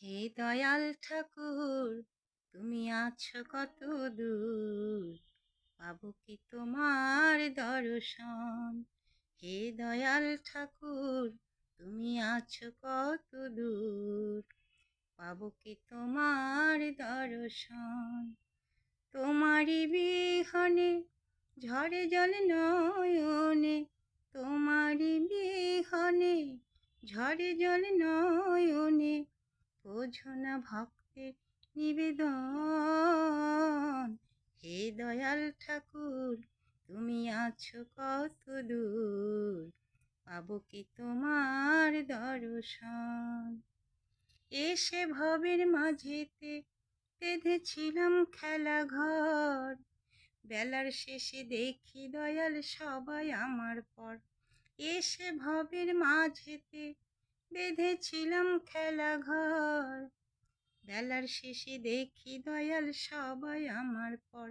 হে দয়াল ঠাকুর, তুমি আছো কত দূর, পাবো কি তোমার দর্শন। হে দয়াল ঠাকুর, তুমি আছো কত দূর, পাবো কি তোমার দর্শন। তোমারই বিহনে ঝরে জল নয়নে, তোমারই বিহনে ঝরে জল নয়নে, বোঝো না ভক্তের নিবেদন। হে দয়াল ঠাকুর, তুমি আছো কত দূর, পাবো কি তোমার দর্শন। এসে ভবের মাঝেতে বেঁধেছিলাম খেলা ঘর, বেলার শেষে দেখি দয়াল সবাই আমার পর। এসে ভবের মাঝেতে বেঁধেছিলাম খেলা ঘর, বেলার শেষে দেখি দয়াল সবাই আমার পর।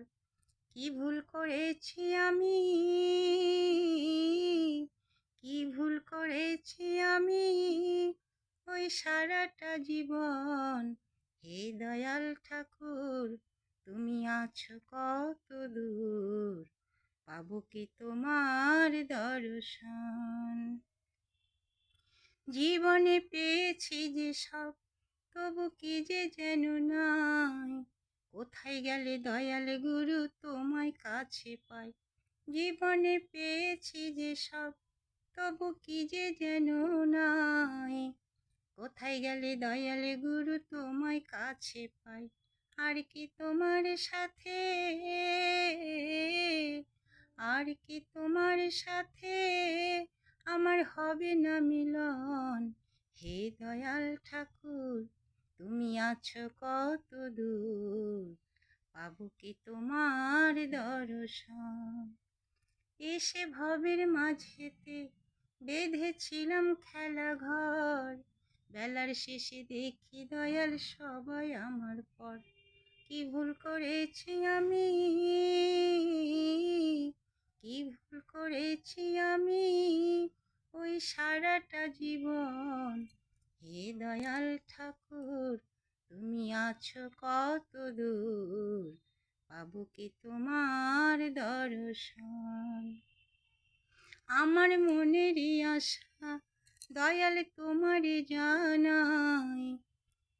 কি ভুল করেছি আমি, কি ভুল করেছি আমি, ওই সারাটা জীবন। হে দয়াল ঠাকুর, তুমি আছো কত দূর, পাবো কি তোমার দর্শন। জীবনে পেয়েছি যে সব, তবু কি যে যেন নাই, কোথায় গেলে দয়াল গুরু তোমায় কাছে পাই। জীবনে পেয়েছি যে সব, তবু কি যে যেন নাই, কোথায় গেলে দয়াল গুরু তোমায় কাছে পাই। আর কি তোমার সাথে, আর কি তোমার সাথে আমার হবে না মিলন। হে দয়াল ঠাকুর, তুমি আছো কত দূর, পাবো কি তোমার দর্শন। এসে ভবের মাঝেতে বেঁধেছিলাম খেলা ঘর, বেলার শেষে দেখি দয়াল সবাই আমার পর। কি ভুল করেছি আমি, কি ভুল করেছি আমি, ওই সারাটা জীবন। হে দয়াল ঠাকুর, তুমি আছো কত দূর, পাবো কি তোমার দর্শন। আমার মনেরই আশা দয়াল তোমারে জানাই,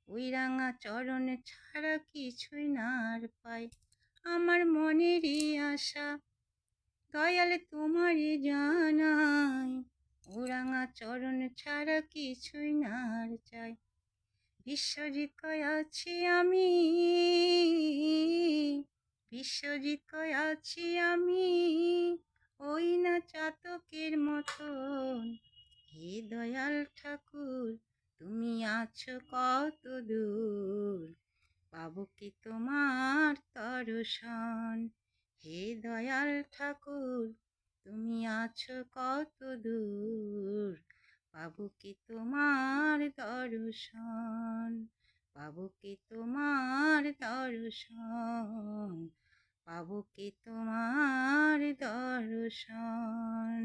ওই রাঙা চরণ ছাড়া কিছুই না আর পাই। আমার মনেরই আশা দয়াল তোমারে জানাই, ও রাঙা চরণ ছাড়া কিছুই না আর চাই। বিশ্বজিৎ কয় আছি আমি, বিশ্বজিৎ কয় আছি আমি, ওই না চাতকের মতন। হে দয়াল ঠাকুর, তুমি আছো কত দূর, পাবো কি তোমার দর্শন। হে দয়াল ঠাকুর, তুমি আছো কত দূর, পাবো কি তোমার দর্শন, পাবো কি তোমার দর্শন, পাবো কি তোমার দর্শন।